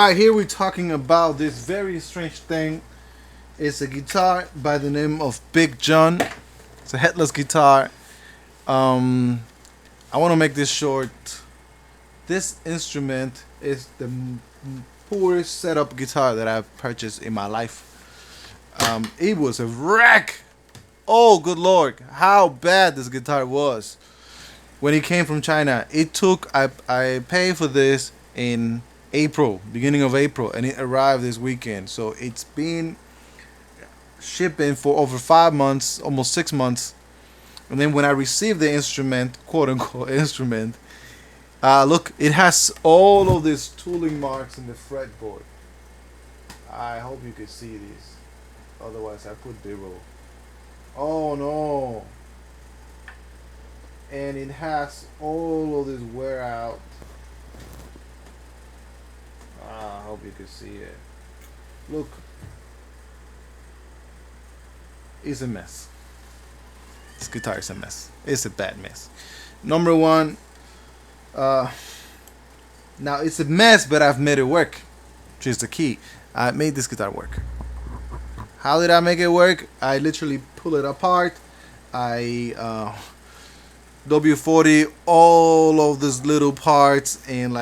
right, here we're talking about this very strange thing. It's a guitar by the name of Big John. It's a headless guitar. Um, I want to make this short. This instrument is the poorest setup guitar that I've purchased in my life. It was a wreck. Oh, good lord, how bad this guitar was when it came from China. It took I paid for this in April, beginning of April, and it arrived this weekend. So it's been shipping for over 5 months, almost 6 months. And then when I received the instrument, quote unquote instrument, look, it has all of these tooling marks in the fretboard. I hope you can see these. Otherwise, I put B-roll. Oh no! And it has all of this wear out. I hope you can see it. Look, it's a mess. This guitar is a mess. It's a bad mess. Number one, now it's a mess, but I've made it work, which is the key. I made this guitar work. How did I make it work? I literally pull it apart. I W40 all of these little parts and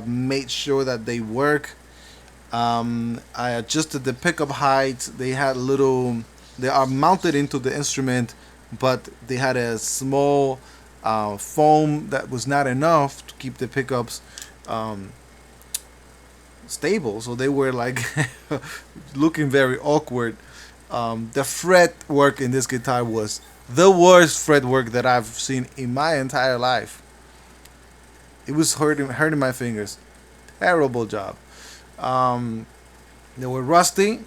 made sure that they work. I adjusted the pickup height. They are mounted into the instrument, but they had a small foam that was not enough to keep the pickups stable. So they were looking very awkward. The fret work in this guitar was the worst fret work that I've seen in my entire life. It was hurting my fingers. Terrible job. They were rusty,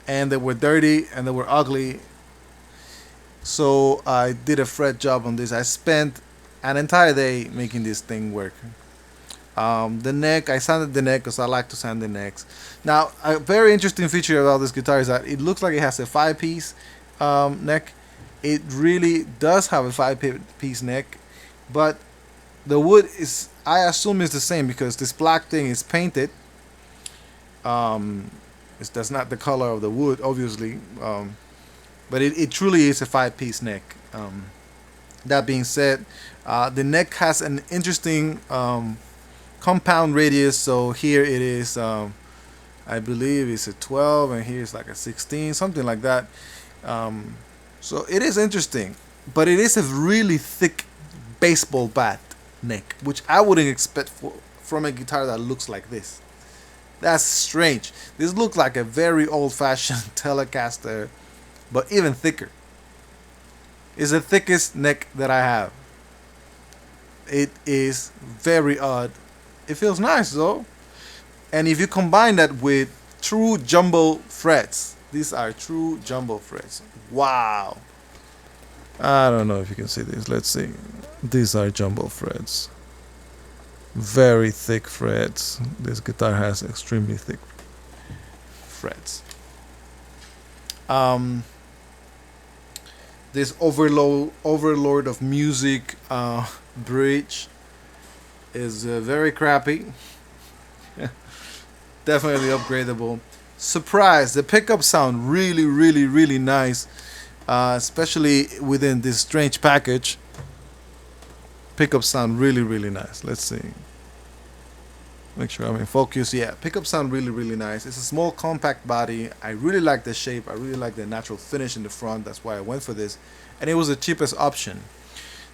and they were dirty, and they were ugly. So I did a fret job on this. I spent an entire day making this thing work. The neck, I sanded the neck because I like to sand the necks. Now, a very interesting feature about this guitar is that it looks like it has a five-piece neck. It really does have a five-piece neck, but the wood is, I assume, is the same because this black thing is painted. That's not the color of the wood, obviously, but it truly is a five-piece neck. That being said, the neck has an interesting compound radius. So here it is, I believe it's a 12, and here's like a 16, something like that. So it is interesting, but it is a really thick baseball bat neck, which I wouldn't expect from a guitar that looks like this. That's strange. This looks like a very old-fashioned Telecaster, but even thicker. It's the thickest neck that I have. It is very odd. It feels nice though. And if you combine that with true jumbo frets, these are true jumbo frets. Wow. I don't know if you can see this. Let's see. These are jumbo frets. Very thick frets. This guitar has extremely thick frets. This overlord of music bridge is very crappy. Definitely upgradable. Surprise! The pickups sound really, really, really nice, especially within this strange package. Pickups sound really, really nice. Let's see. Make sure I'm in focus. Yeah, pickups sound really, really nice. It's a small, compact body. I really like the shape. I really like the natural finish in the front. That's why I went for this, and it was the cheapest option.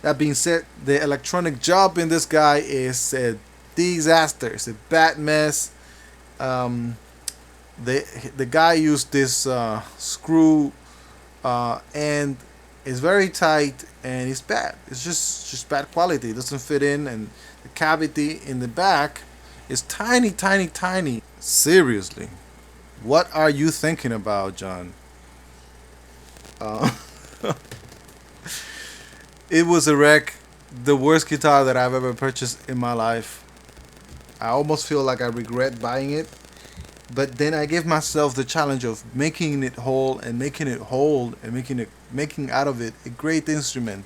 That being said, the electronic job in this guy is a disaster. It's a bad mess. The guy used this screw and it's very tight and it's bad. It's just bad quality. It doesn't fit in, and the cavity in the back is tiny, tiny, tiny. Seriously, what are you thinking about, John? Uh, it was a wreck. The worst guitar that I've ever purchased in my life. I almost feel like I regret buying it. But then I give myself the challenge of making it whole and making it hold and making out of it a great instrument.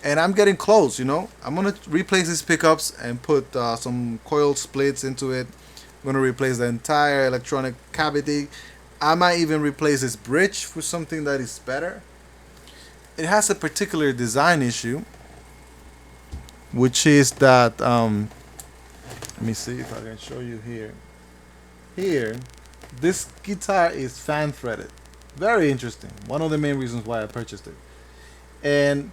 And I'm getting close, I'm gonna replace these pickups and put some coil splits into it. I'm gonna replace the entire electronic cavity. I might even replace this bridge for something that is better. It has a particular design issue, which is that let me see if I can show you here. Here, this guitar is fan threaded. Very interesting. One of the main reasons why I purchased it. And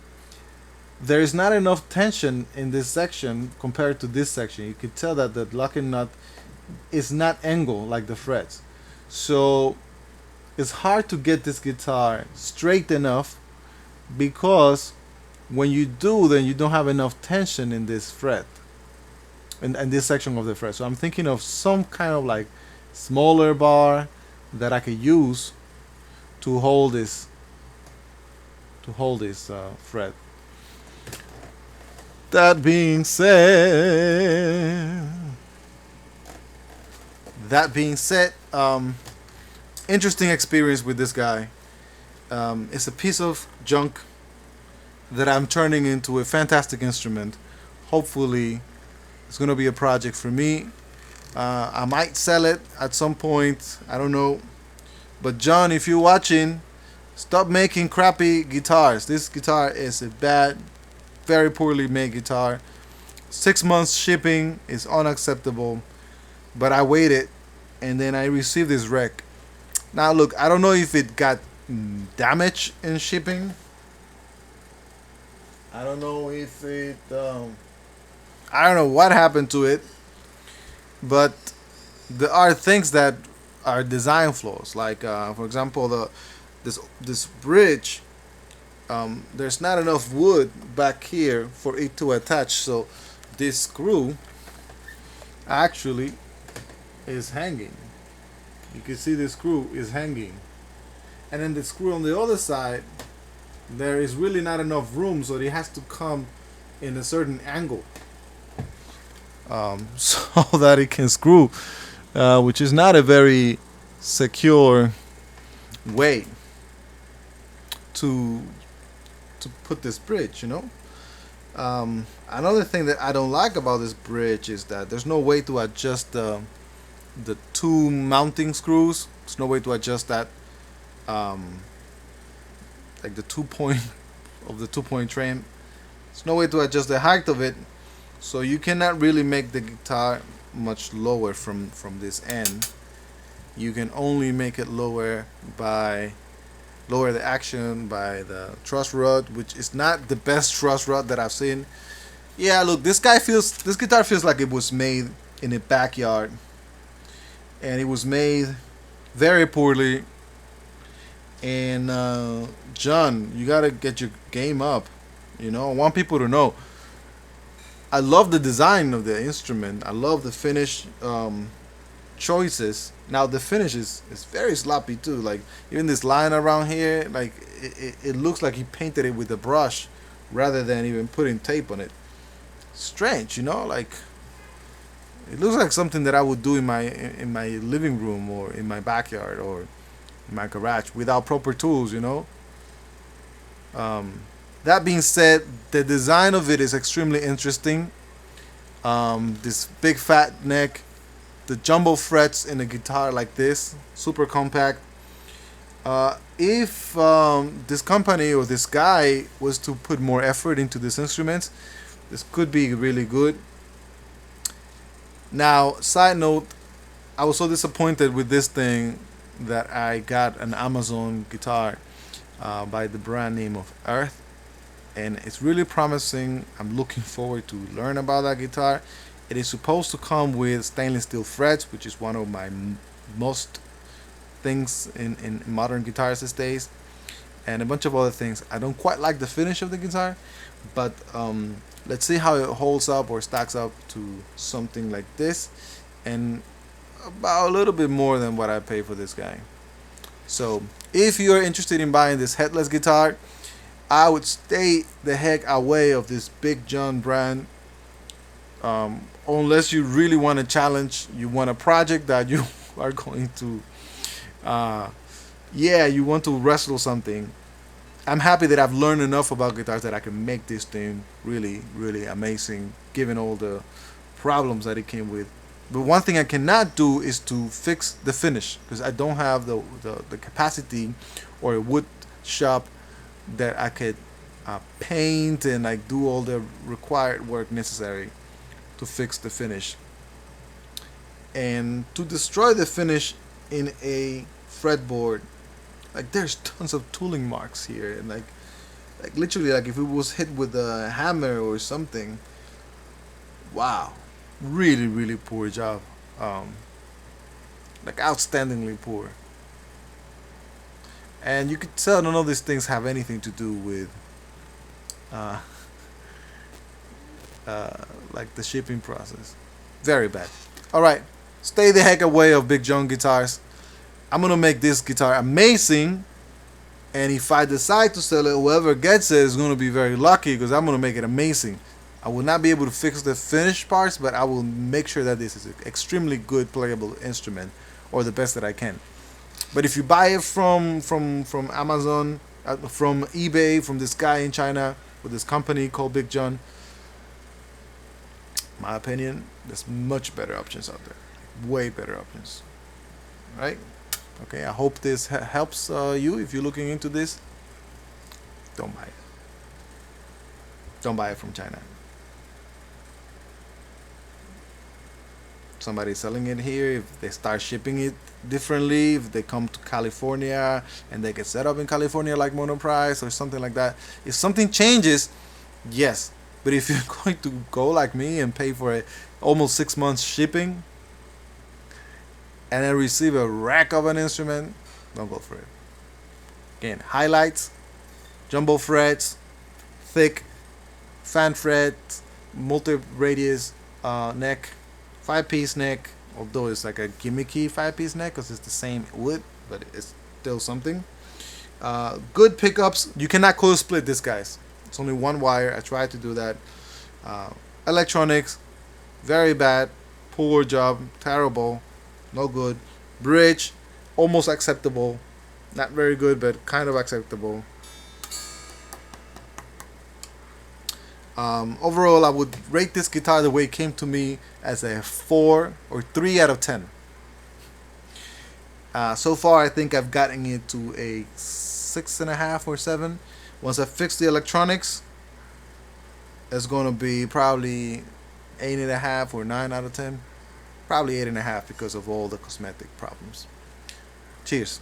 there is not enough tension in this section compared to this section. You can tell that the locking nut is not angled like the frets. So it's hard to get this guitar straight enough because when you do, then you don't have enough tension in this fret and this section of the fret. So I'm thinking of some kind of like smaller bar that I could use to hold this fret. That being said, interesting experience with this guy. It's a piece of junk that I'm turning into a fantastic instrument. Hopefully, it's gonna be a project for me. I might sell it at some point. I don't know. But John, if you're watching, stop making crappy guitars. This guitar is a bad, very poorly made guitar. 6 months shipping is unacceptable. But I waited, and then I received this wreck. Now look, I don't know if it got damage in shipping. I don't know if it. I don't know what happened to it, but there are things that are design flaws. Like, for example, this bridge. There's not enough wood back here for it to attach, so this screw actually is hanging. You can see the screw is hanging, and then the screw on the other side, there is really not enough room, so it has to come in a certain angle, so that it can screw, which is not a very secure way to put this bridge, you know. Another thing that I don't like about this bridge is that there's no way to adjust the two mounting screws. There's no way to adjust that, like the 2 point of the 2 point trim. There's no way to adjust the height of it, so you cannot really make the guitar much lower from this end. You can only make it lower by lower the action by the truss rod, which is not the best truss rod that I've seen. Yeah, look, this guitar feels like it was made in a backyard, and it was made very poorly. And John, you gotta get your game up. You know, I want people to know. I love the design of the instrument. I love the finish choices. Now the finish is very sloppy too. Like even this line around here, like it looks like he painted it with a brush rather than even putting tape on it. Strange, you know, like it looks like something that I would do in my living room or in my backyard or in my garage without proper tools, you know. That being said, the design of it is extremely interesting. This big fat neck, the jumbo frets in a guitar like this, super compact. If this company or this guy was to put more effort into this instrument, this could be really good. Now, side note, I was so disappointed with this thing that I got an Amazon guitar by the brand name of Earth, and it's really promising. I'm looking forward to learn about that guitar. It is supposed to come with stainless steel frets, which is one of my most things in modern guitars these days, and a bunch of other things. I don't quite like the finish of the guitar, but let's see how it holds up or stacks up to something like this, and about a little bit more than what I pay for this guy. So if you're interested in buying this Headless guitar, I would stay the heck away of this Big John brand, unless you really want a challenge. You want a project that you are going to you want to wrestle something. I'm happy that I've learned enough about guitars that I can make this thing really, really amazing, given all the problems that it came with. But one thing I cannot do is to fix the finish because I don't have the capacity or a wood shop that I could paint and like do all the required work necessary to fix the finish. And to destroy the finish in a fretboard, like there's tons of tooling marks here, and like literally like if it was hit with a hammer or something. Wow, really really poor job. Um, like outstandingly poor. And you could tell none of these things have anything to do with uh, uh, like the shipping process. Very bad. All right, stay the heck away of Big John guitars. I'm gonna make this guitar amazing, and if I decide to sell it, whoever gets it is gonna be very lucky because I'm gonna make it amazing. I will not be able to fix the finished parts, but I will make sure that this is an extremely good playable instrument, or the best that I can. But if you buy it from Amazon, from eBay, from this guy in China with this company called Big John, my opinion, there's much better options out there, way better options, right? Okay, I hope this helps you if you're looking into this. Don't buy it. Don't buy it from China. Somebody's selling it here. If they start shipping it differently, if they come to California and they get set up in California like Monoprice or something like that, if something changes, yes. But if you're going to go like me and pay for it almost 6 months shipping and then receive a rack of an instrument, don't go for it. Again, highlights, jumbo frets, thick fan frets, multi radius neck, 5 piece neck. Although it's like a gimmicky 5 piece neck because it's the same wood, but it's still something. Good pickups. You cannot coil split this, guys. It's only one wire. I tried to do that. Uh, Electronics, very bad. Poor job. Terrible. No good. Bridge, almost acceptable. Not very good, but kind of acceptable. Overall, I would rate this guitar the way it came to me as a 4 or 3 out of 10. So far, I think I've gotten it to a 6.5 or 7. Once I fix the electronics, it's going to be probably 8.5 or 9 out of 10. Probably 8.5 because of all the cosmetic problems. Cheers.